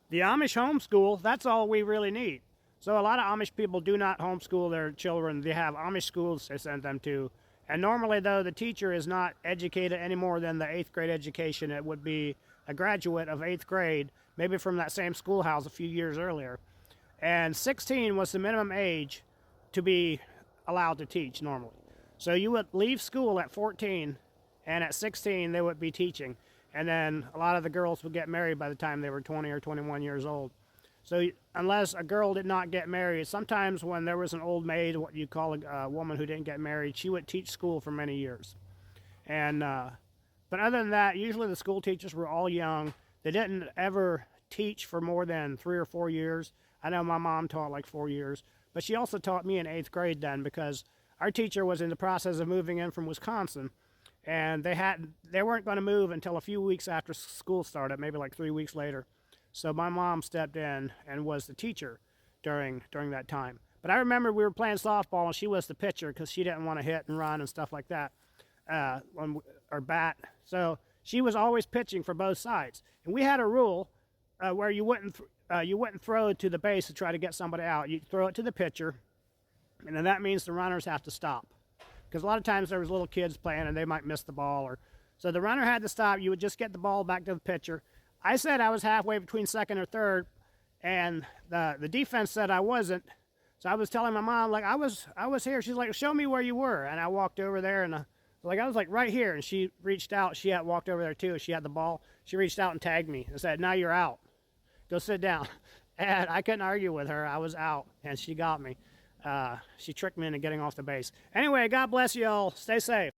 The Amish homeschool, that's all we really need. So a lot of Amish people do not homeschool their children. They have Amish schools they send them to. And normally, though, the teacher is not educated any more than the 8th grade education. It would be a graduate of 8th grade, maybe from that same schoolhouse a few years earlier. And 16 was the minimum age to be allowed to teach normally. So you would leave school at 14, and at 16 they would be teaching. And then a lot of the girls would get married by the time they were 20 or 21 years old. So unless a girl did not get married, sometimes when there was an old maid, what you call a woman who didn't get married, she would teach school for many years. And but other than that, usually the school teachers were all young. They didn't ever teach for more than 3 or 4 years. I know my mom taught like 4 years, but she also taught me in 8th grade then, because our teacher was in the process of moving in from Wisconsin, and they weren't going to move until a few weeks after school started, maybe like 3 weeks later. So my mom stepped in and was the teacher during that time. But I remember we were playing softball and she was the pitcher because she didn't want to hit and run and stuff like that, or bat. So she was always pitching for both sides. And we had a rule where you wouldn't throw it to the base to try to get somebody out. You throw it to the pitcher, and then that means the runners have to stop. Because a lot of times there was little kids playing and they might miss the ball, so the runner had to stop. You would just get the ball back to the pitcher. I said I was halfway between second or third, and the defense said I wasn't. So I was telling my mom, like, I was here. She's like, show me where you were. And I walked over there, and I was like right here. And she reached out. She had walked over there too. She had the ball. She reached out and tagged me and said, now you're out. Go sit down. And I couldn't argue with her. I was out, and she got me. She tricked me into getting off the base. Anyway, God bless you all. Stay safe.